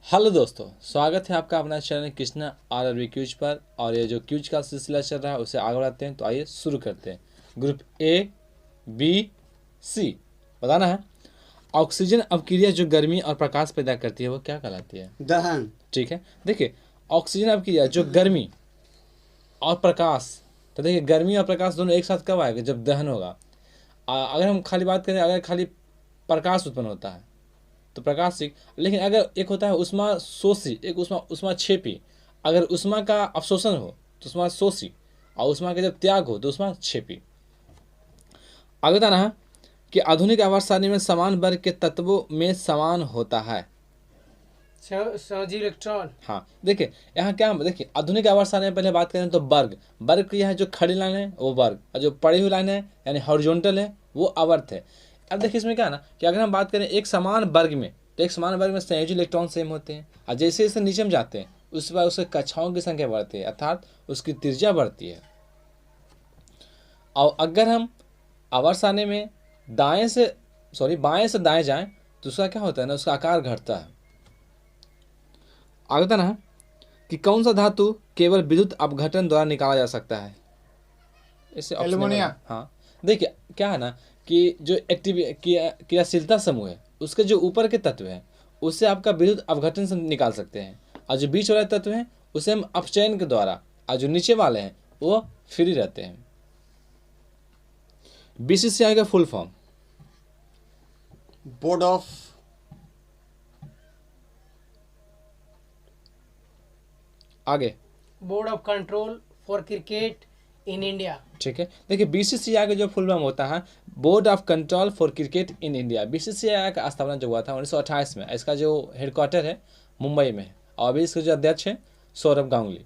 Hello दोस्तों, स्वागत है आपका अपना चैनल कृष्णा आरआरबी क्यूज पर। और ये जो क्यूज का सिलसिला चल रहा है उसे आगे बढ़ाते हैं। तो आइए शुरू करते हैं। ग्रुप ए, बी, सी बताना है। ऑक्सीजन अपक्रिया जो गर्मी और प्रकाश पैदा करती है वो क्या कहलाती है? दहन। ठीक है, देखिए ऑक्सीजन अपक्रिया जो गर्मी और प्रकाश, तो देखिए गर्मी और प्रकाश दोनों एक साथ कब आएगा? जब दहन होगा। अगर हम खाली बात करें, अगर खाली प्रकाश उत्पन्न होता है तो प्रकाशिक, लेकिन अगर एक होता है उष्मा शोषी, एक उष्मा उष्मा क्षेपी। अगर उष्मा का अवशोषण हो तो उष्मा शोषी, और उष्मा का जब त्याग हो तो उष्मा क्षेपी। आगे बताना है कि आधुनिक आवर्त सारणी में समान वर्ग के तत्वों में समान होता है। सजीव इलेक्ट्रॉन। हाँ, देखिए यहाँ क्या, देखिए आधुनिक आवर्त सारणी में पहले बात करें तो वर्ग की है, जो खड़ी लाइन है वो वर्ग, और जो पड़ी हुई लाइन है यानी हॉरिजॉन्टल है वो आवर्त है। अब देखिए इसमें क्या है ना कि अगर हम बात करें एक समान वर्ग में, तो एक समान वर्ग में संयोजी इलेक्ट्रॉन सेम होते हैं, और जैसे जैसे नीचे में जाते हैं उस बार उसके कक्षाओं की संख्या बढ़ती है, अर्थात उसकी त्रिज्या बढ़ती है। और अगर हम आवर्त सारणी में बाएं से दाएं जाएं तो उसका क्या होता है ना, उसका आकार घटता है। आगे बताना है कि कौन सा धातु केवल विद्युत अपघटन द्वारा निकाला जा सकता है? इसे एल्युमिनियम। हाँ, देखिए क्या है ना कि जो क्रियाशीलता समूह है उसके जो ऊपर के तत्व हैं उससे आपका विद्युत अपघटन से निकाल सकते हैं, और जो बीच वाले तत्व हैं उसे हम अपचयन के द्वारा, और जो नीचे वाले हैं वो फ्री रहते हैं। बीसीसीआई का फुल फॉर्म? बोर्ड ऑफ आगे board of control for cricket in India. ठीक है, देखिए बीसीसीआई का जो फुल फॉर्म होता है board of control for cricket in India. BCCI का स्थापना जो हुआ था 1928 में। इसका जो हेडक्वार्टर है मुंबई में है, और अभी इसके जो अध्यक्ष हैं सौरभ गांगुली।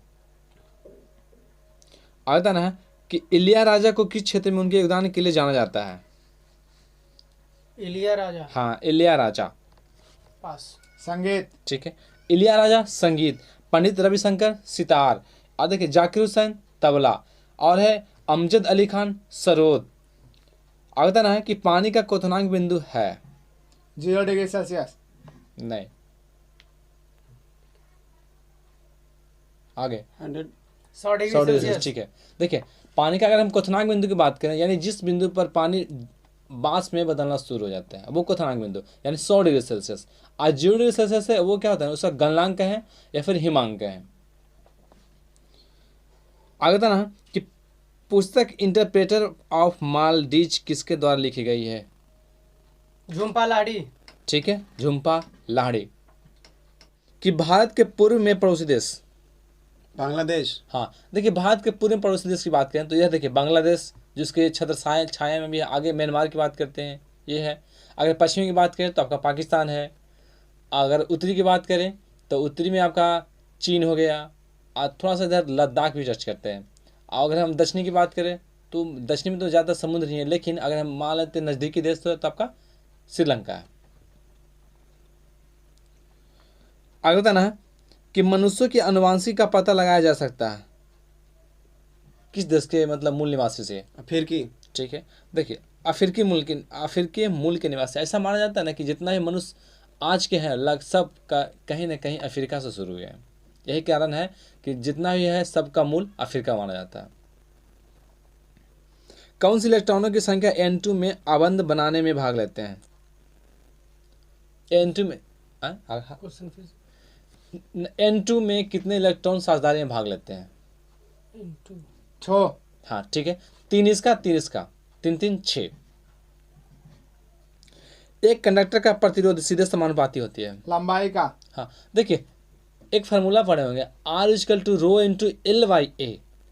आगे बताना है कि इलियाराजा को किस क्षेत्र में उनके योगदान के लिए जाना जाता है? इलियाराजा। हाँ, इलियाराजा। पास। संगीत। ठीक है, इलियाराजा संगीत, पंडित रविशंकर सितार, और देखिए जाकिर हुसैन तबला, और है अमजद अली खान सरोद। आगे बताना है कि पानी का क्वथनांक बिंदु है 0 डिग्री सेल्सियस। नहीं, आगे 100 डिग्री 100 डिग्री सेल्सियस। ठीक है, देखिए पानी का अगर हम क्वथनांक बिंदु की बात करें, यानी जिस बिंदु पर पानी बांस में बदलना शुरू हो जाता है वो क्वथनांक बिंदु यानी 100 डिग्री सेल्सियस। आज 0 डिग्री सेल्सियस है वो क्या होता है, उसका गलनांक है या फिर हिमांक है। आगे बताना है कि पुस्तक इंटरप्रेटर ऑफ मालडीज किसके द्वारा लिखी गई है? झुम्पा लाहिड़ी। ठीक है, झुम्पा लाहिड़ी। कि भारत के पूर्व में पड़ोसी देश? बांग्लादेश। हाँ, देखिए भारत के पूर्व में पड़ोसी देश की बात करें तो यह देखिए बांग्लादेश, जिसके छत्र छाया में भी है। आगे म्यांमार की बात करते हैं, ये है। अगर पश्चिमी की बात करें तो आपका पाकिस्तान है। अगर उत्तरी की बात करें तो उत्तरी में आपका चीन हो गया, और थोड़ा सा इधर लद्दाख भी टच करते हैं। और अगर हम दक्षिणी की बात करें तो दक्षिणी में तो ज़्यादा समुद्र नहीं है, लेकिन अगर हम मान लेते हैं नज़दीकी देश तो आपका श्रीलंका है। आगे बताना है कि मनुष्यों की आनुवंशिक का पता लगाया जा सकता है किस देश के मतलब मूल निवासी से? अफ्रीकी। ठीक है, देखिए अफ्रीकी मूल के निवासी। ऐसा माना जाता है ना कि जितना भी मनुष्य आज के हैं लग सब का कहीं ना कहीं अफ्रीका से शुरू हुए हैं। यही कारण है कि जितना भी है सबका मूल अफ्रीका माना जाता है। कौन सी इलेक्ट्रॉनों की संख्या N2 में अबंध बनाने में भाग लेते हैं? N2 में N2 में कितने इलेक्ट्रॉन साझेदारी में भाग लेते हैं? 6। हाँ ठीक है, 3 इसका 3 3 6। एक कंडक्टर का प्रतिरोध सीधे समानुपाती होती है लंबाई का। हाँ, देखिए एक फार्मूला पढ़े होंगे R = rho into L by A.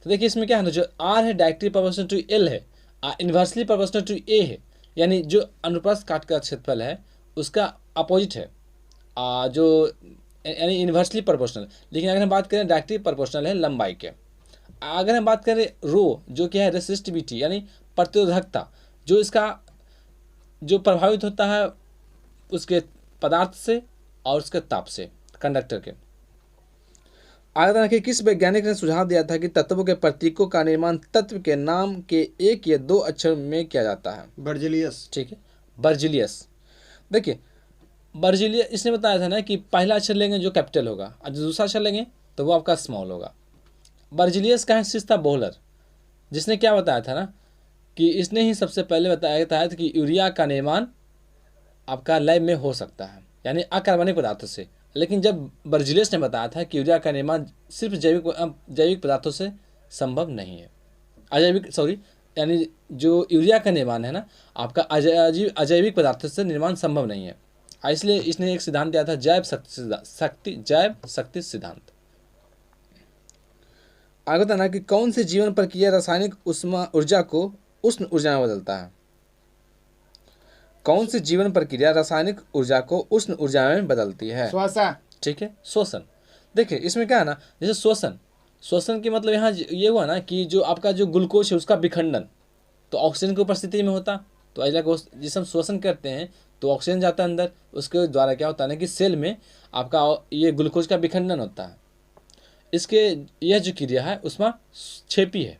तो देखिए इसमें क्या है ना, जो R है डायरेक्टली प्रोपोर्शनल टू एल है, इन्वर्सली प्रोपोर्शनल टू ए है, यानी जो अनुप्रस्थ काट का क्षेत्रफल है उसका अपोजिट है जो यानी इन्वर्सली प्रोपोर्शनल। लेकिन अगर हम बात करें डायरेक्टली प्रोपोर्शनल है लंबाई के। अगर हम बात करें रो जो क्या है रेसिस्टिविटी यानी प्रतिरोधकता, जो इसका जो प्रभावित होता है उसके पदार्थ से और उसके ताप से कंडक्टर के। आगे देखिए किस वैज्ञानिक ने सुझाव दिया था कि तत्वों के प्रतीकों का निर्माण तत्व के नाम के 1 या 2 अक्षर में किया जाता है? बर्जिलियस। ठीक है, बर्जिलियस। देखिए बर्जिलियस इसने बताया था ना कि पहला अक्षर लेंगे जो कैपिटल होगा और जो दूसरा अक्षर लेंगे तो वो आपका स्मॉल होगा। बर्जिलियस का शिष्य था बोहलर, जिसने क्या बताया था ना कि इसने ही सबसे पहले बताया था कि यूरिया का निर्माण आपका लैब में हो सकता है, यानी अकार्बनिक पदार्थों से। लेकिन जब बर्जिलियस ने बताया था कि यूरिया का निर्माण सिर्फ जैविक पदार्थों से संभव नहीं है, यानी जो यूरिया का निर्माण है ना आपका अजैविक पदार्थों से निर्माण संभव नहीं है। इसलिए इसने एक सिद्धांत दिया था जैव शक्ति सिद्धांत। आगे बताना कि कौन सी जीवन प्रक्रिया रासायनिक ऊर्जा को उष्ण ऊर्जा में बदलता है। कौन सी जीवन प्रक्रिया रासायनिक ऊर्जा को उष्ण ऊर्जा में बदलती है? श्वसन। ठीक है, श्वसन। देखिए इसमें क्या है ना, जैसे श्वसन के मतलब यहाँ ये हुआ ना कि जो आपका जो ग्लूकोज है उसका विखंडन तो ऑक्सीजन की उपस्थिति में होता, तो जिसे हम श्वसन करते हैं तो ऑक्सीजन जाता है अंदर, उसके द्वारा क्या होता है ना कि सेल में आपका ये ग्लूकोज का विखंडन होता है। इसके यह जो क्रिया है उसमें क्षेपी है।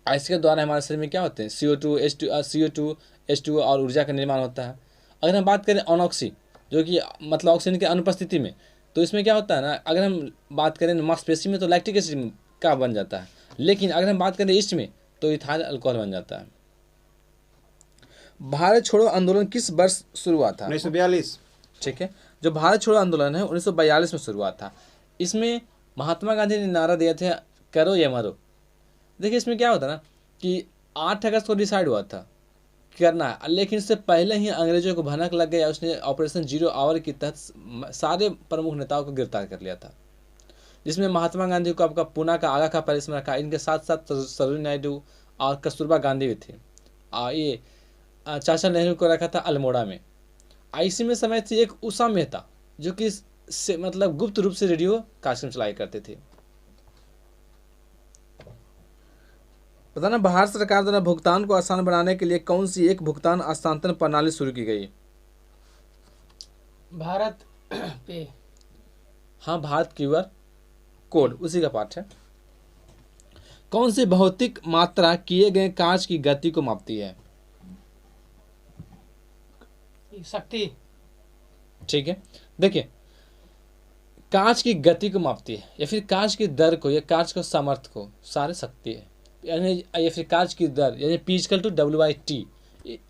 इसके द्वारा हमारे शरीर में क्या होते हैं CO2 H2O और ऊर्जा का निर्माण होता है। अगर हम बात करें अनॉक्सी जो कि मतलब ऑक्सीजन की अनुपस्थिति में, तो इसमें क्या होता है ना, अगर हम बात करें मांसपेशी में तो लैक्टिक एसिड का बन जाता है, लेकिन अगर हम बात करें ईस्ट में तो इथाइल अल्कोहल बन जाता है। भारत छोड़ो आंदोलन किस वर्ष शुरू हुआ था? 1942। ठीक है, जो भारत छोड़ो आंदोलन है 1942 में शुरू हुआ था। इसमें महात्मा गांधी ने नारा दिया था करो या मरो। देखिए इसमें क्या होता ना कि 8 अगस्त को डिसाइड हुआ था करना है, लेकिन इससे पहले ही अंग्रेजों को भनक लग गया। उसने ऑपरेशन 0 आवर के तहत सारे प्रमुख नेताओं को गिरफ्तार कर लिया था, जिसमें महात्मा गांधी को आपका पूना का आगा का पैलेस में रखा। इनके साथ साथ सरोजिनी नायडू और कस्तूरबा गांधी भी थे। ये चाचा नेहरू को रखा था अल्मोड़ा में। इसी में समय थी एक उषा मेहता जो कि मतलब गुप्त रूप से रेडियो कार्यक्रम चलाया करते थे। बताना भारत सरकार द्वारा भुगतान को आसान बनाने के लिए कौन सी एक भुगतान हस्तांतरण प्रणाली शुरू की गई? भारत पे। हाँ, भारत क्यूआर कोड उसी का पार्ट है। कौन सी भौतिक मात्रा किए गए कांच की गति को मापती है? शक्ति। ठीक है, देखिए कांच की गति को मापती है या फिर कांच की दर को या कांच को सामर्थ्य को सारे शक्ति है, यानी या फिर कांच की दर यानी P = W/T।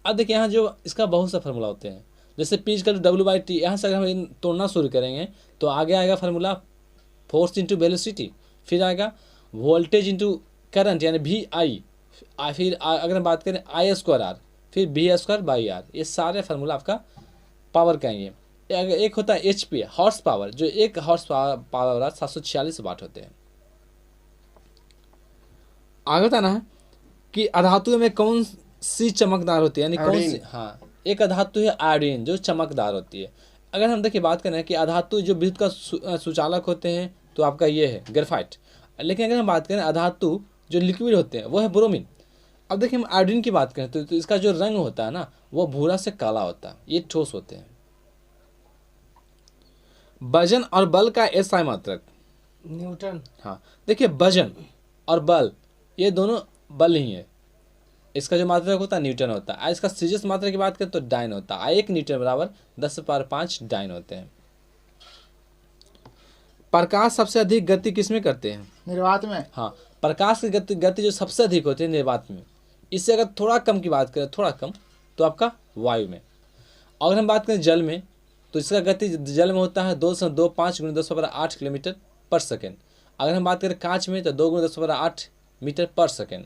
अब देखिए यहाँ जो इसका बहुत सा फार्मूला होते हैं, जैसे P = W/T। यहाँ से अगर हम तोड़ना शुरू करेंगे तो आगे आएगा फार्मूला फोर्स इंटू वेलोसिटी, फिर आएगा वोल्टेज इंटू करंट यानी VI, फिर अगर हम बात करें I²R, फिर V²/R। ये सारे फार्मूला आपका पावर का ही है। एक होता है HP हॉर्स पावर, जो 1 हॉर्स पावर 746 वाट होते हैं। आगे बताना है कि अधातु में कौन सी चमकदार होती है, यानी कौन सी। हाँ, एक अधातु है आयोडीन जो चमकदार होती है। अगर हम देखिए बात करें कि अधातु जो विद्युत का सुचालक होते हैं तो आपका ये है ग्रेफाइट, लेकिन अगर हम बात करें अधातु जो लिक्विड होते हैं वो है ब्रोमीन। अब देखिए हम आयोडीन की बात करें तो इसका जो रंग होता है ना वो भूरा से काला होता है, ये ठोस होते हैं। वजन और बल का SI मात्रक? न्यूटन। हाँ, देखिए वजन और बल ये दोनों बल ही है। इसका जो मात्रक होता है न्यूटन होता है। इसका सीजियस मात्रा की बात करें तो डाइन होता है। 1 न्यूटन बराबर 10⁵ डाइन होते हैं। प्रकाश सबसे अधिक गति किसमें करते हैं? निर्वात में। हाँ, प्रकाश की गति जो सबसे अधिक होती है निर्वात में। इससे अगर थोड़ा कम की बात करें, थोड़ा कम, तो आपका वायु में। अगर हम बात करें जल में तो इसका गति जल में होता है 2.25 × 10⁸ मीटर/सेकेंड। अगर हम बात करें कांच में तो 2 × 10⁸ मीटर/सेकेंड।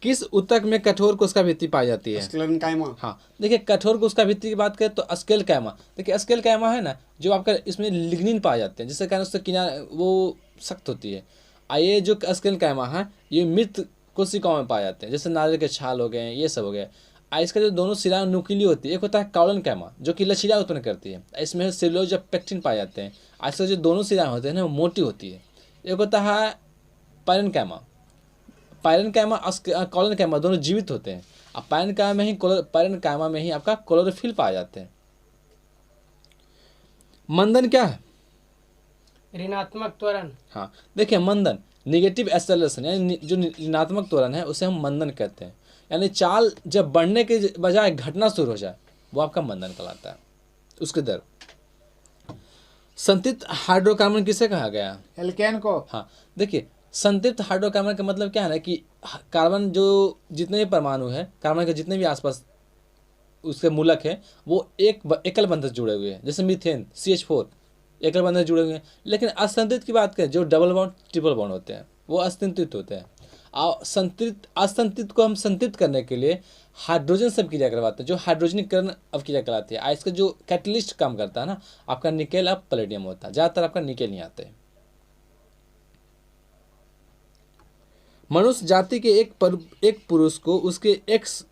किस ऊतक में कठोर कोशिका भित्ति पाई जाती है? स्क्लेरेनकाइमा। हाँ, देखिए कठोर कोशिका भित्ति की बात करें तो स्क्लेरेनकाइमा। देखिए स्क्लेरेनकाइमा है ना जो आपका इसमें लिग्निन पाए जाते हैं, जिससे कारण उससे किनारे वो सख्त होती है। ये जो स्क्लेरेनकाइमा है ये मृत कोशिकाओं में पाए जाते हैं, जैसे नारियल के छाल हो गए, ये सब हो गए। इसका जो दोनों सिरा नुकीली होती है, एक होता है कॉलनकाइमा जो कि लचीला उत्पन्न करती है, इसमें सेलुलोज या पेक्टिन पाए जाते हैं। इसका जो दोनों सिरा होते हैं ना वो मोटी होती है। एक होता है पायरेनकाइमा। कॉलनकाइमा दोनों जीवित होते हैं। अब पायरेनकाइमा में ही आपका क्लोरोफिल पाए जाते हैं। मंदन क्या है? ऋणात्मक त्वरण। हाँ, देखिए मंदन नेगेटिव एक्सेलरेशन यानी जो ऋणात्मक त्वरण है उसे हम मंदन कहते हैं। यानी चाल जब बढ़ने के बजाय घटना शुरू हो जाए, वो आपका मंदन कहलाता है। उसके दर संतृप्त हाइड्रोकार्बन किसे कहा गया? एल्केन को। हाँ, देखिए संतृप्त हाइड्रोकार्बन का मतलब क्या है ना कि कार्बन जो जितने भी परमाणु है, कार्बन के जितने भी आसपास उसके मूलक है, वो एकल बंधन से जुड़े हुए हैं। जैसे मीथेन CH4 एकल बंधन से जुड़े हुए हैं। लेकिन असंतृप्त की बात करें, जो डबल बॉन्ड ट्रिपल बॉन्ड होते हैं, वो असंतृप्त होते हैं। असंतृप्त को हम संतृप्त करने के लिए हाइड्रोजन से क्रिया करवाते हैं, जो हाइड्रोजनीकरण अब क्रिया कराती है। इसका जो कैटलिस्ट काम करता है ना, आपका निकेल अब पैलेडियम होता है। ज़्यादातर आपका निकेल नहीं आते। मनुष्य जाति के एक पुरुष को उसके एक्स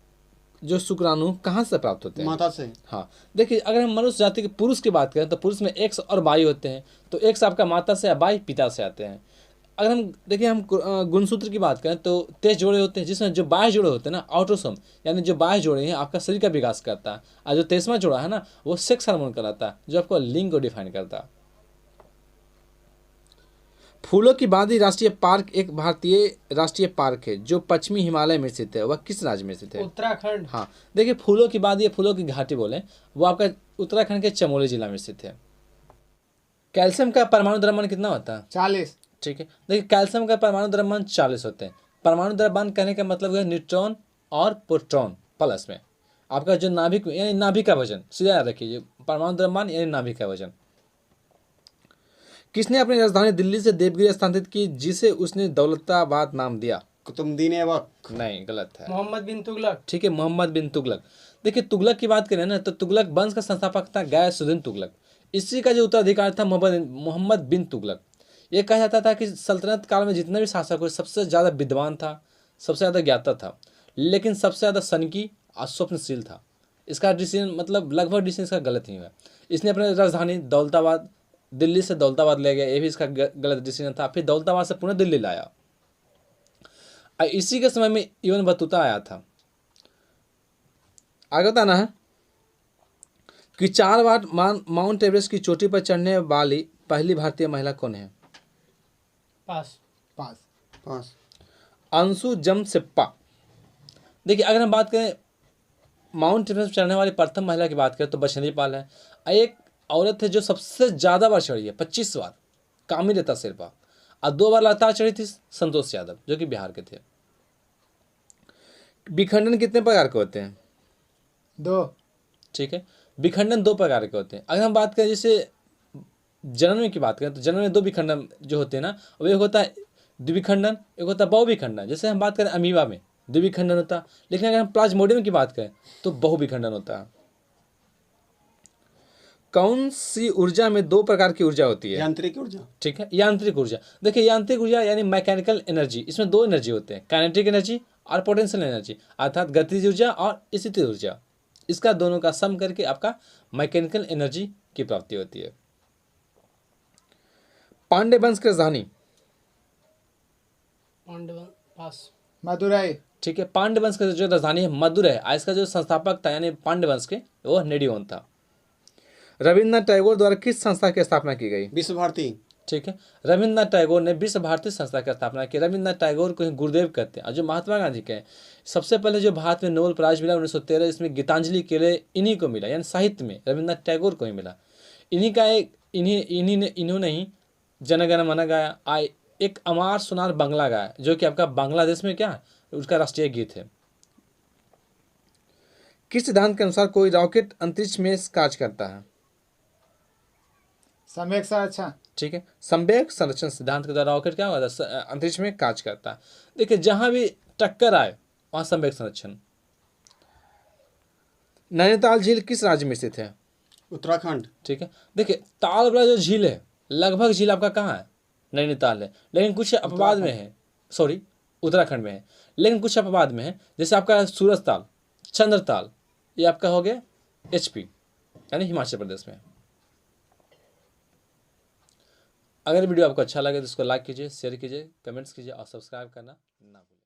जो शुक्राणु कहाँ से प्राप्त होते हैं? माता से। हाँ, देखिए अगर हम मनुष्य जाति के पुरुष की बात करें तो पुरुष में एक्स और वाई होते हैं। तो एक्स आपका माता से या वाई पिता से आते हैं। अगर हम देखिए हम गुणसूत्र की बात करें तो 23 जोड़े होते हैं, जिसमें जो 22 जोड़े होते हैं ना ऑटोसोम, यानी जो 22 जोड़े हैं आपका शरीर का विकास करता है। और जो 23वां जोड़ा है ना, वो सेक्स हार्मोन कहलाता है, जो आपको लिंग को डिफाइन करता है। फूलों की बादी राष्ट्रीय पार्क एक भारतीय राष्ट्रीय पार्क है जो पश्चिमी हिमालय में स्थित है। वह किस राज्य में स्थित है? उत्तराखंड। हाँ, देखिए फूलों की बादी या फूलों की घाटी बोले, वो आपका उत्तराखंड के चमोली जिला में स्थित है। कैल्शियम का परमाणु द्रव्यमान कितना होता है? 40। ठीक है, देखिए कैल्शियम का परमाणु द्रव्यमान 40 होते हैं। परमाणु द्रव्यमान कहने का मतलब है न्यूट्रॉन और प्रोटॉन प्लस में आपका जो नाभिक यानी नाभिक का वजन, सीधा याद रखिए, परमाणु द्रव्यमान यानी नाभिक का वजन। किसने अपनी राजधानी दिल्ली से देवगिरी स्थानांतरित की, जिसे उसने दौलताबाद नाम दिया? कुतुबुद्दीन ऐबक। नहीं, गलत है। मोहम्मद बिन तुगलक। ठीक है, मोहम्मद बिन तुगलक। देखिए तुगलक की बात करें ना, तो तुगलक वंश का संस्थापक था गयासुद्दीन तुगलक। इसी का जो उत्तराधिकारी था मोहम्मद बिन तुगलक। ये कहा जाता था कि सल्तनत काल में जितने भी शासक हुए, सबसे ज़्यादा विद्वान था, सबसे ज़्यादा ज्ञाता था, लेकिन सबसे ज़्यादा सनकी और स्वप्नशील था। इसका डिसीजन मतलब लगभग डिसीजन इसका गलत ही हुआ। इसने अपनी राजधानी दौलताबाद, दिल्ली से दौलताबाद ले गया, ये भी इसका गलत डिसीजन था। फिर दौलताबाद से पुनः दिल्ली लाया। इसी के समय में इब्न बतूता आया था। आगे बताना है कि 4 बार माउंट एवरेस्ट की चोटी पर चढ़ने वाली पहली भारतीय महिला कौन है? पास। पास। पास। अंशु जमसेप्पा। देखिए अगर हम बात करें माउंट एवरेस्ट चढ़ने वाली प्रथम महिला की बात करें तो बछेंद्री पाल है। एक औरत है जो सबसे ज़्यादा बार चढ़ी है, 25 बार, कामिलता शेरपा। और 2 बार लगातार चढ़ी थी संतोष यादव, जो कि बिहार के थे। विखंडन कितने प्रकार के होते हैं? 2। ठीक है, विखंडन 2 प्रकार के होते हैं। अगर हम बात करें जैसे जन्म की बात करें तो जन्म में 2 विखंडन जो होते हैं ना, वो एक होता है द्विविखंडन, एक होता है बहुविखंडन। जैसे हम बात करें अमीबा में द्विविखंडन होता है, लेकिन अगर हम प्लाज्मोडियम की बात करें तो बहुविखंडन होता है। कौन सी ऊर्जा में 2 प्रकार की ऊर्जा होती है? यांत्रिक ऊर्जा। ठीक है, यांत्रिक ऊर्जा। देखिए यांत्रिक ऊर्जा यानी मैकेनिकल एनर्जी, इसमें 2 एनर्जी होते हैं, काइनेटिक एनर्जी और पोटेंशियल एनर्जी, अर्थात गतिज ऊर्जा और स्थितिज ऊर्जा। इसका दोनों का सम करके आपका मैकेनिकल एनर्जी की प्राप्ति होती है। पांड्य वंश की राजधानी? पास। मदुरई। ठीक है, पांड्य वंश की जो राजधानी है मदुरै है। इसका जो संस्थापक था यानी पांड्य वंश के, वो नेडियोन था। रविन्द्रनाथ टैगोर द्वारा किस संस्था की स्थापना की गई? विश्व भारती। ठीक है, रविन्द्रनाथ टैगोर ने विश्व भारती संस्था की स्थापना की। रविन्द्रनाथ टैगोर को ही गुरुदेव कहते हैं। और जो महात्मा गांधी के सबसे पहले जो भारत में नोबेल प्राइज मिला 1913, इसमें गीतांजलि के लिए इन्हीं को मिला, यानी साहित्य में रविन्द्रनाथ टैगोर को ही मिला। इन्होंने ही जनगण मन गाया, एक अमार सुनार बांग्ला गाया, जो कि आपका बांग्लादेश में क्या है, उसका राष्ट्रीय गीत है। किस सिद्धांत के अनुसार कोई रॉकेट अंतरिक्ष में कार्य करता है? संवेग संरक्षण। ठीक है, संवेग संरक्षण सिद्धांत के द्वारा रॉकेट क्या होता है, अंतरिक्ष में कार्य करता है। देखिए जहां भी टक्कर आए वहां संवेग संरक्षण। नैनीताल झील किस राज्य में स्थित है? उत्तराखंड। ठीक है, देखिए ताल वाला जो झील है, लगभग झील आपका कहाँ है, नैनीताल है, लेकिन कुछ अपवाद में है, सॉरी उत्तराखंड में है, लेकिन कुछ अपवाद में है। जैसे आपका सूरज ताल, चंद्रताल, ये आपका हो गया HP यानी हिमाचल प्रदेश में। अगर वीडियो आपको अच्छा लगे तो इसको लाइक कीजिए, शेयर कीजिए, कमेंट्स कीजिए और सब्सक्राइब करना ना भूलिए।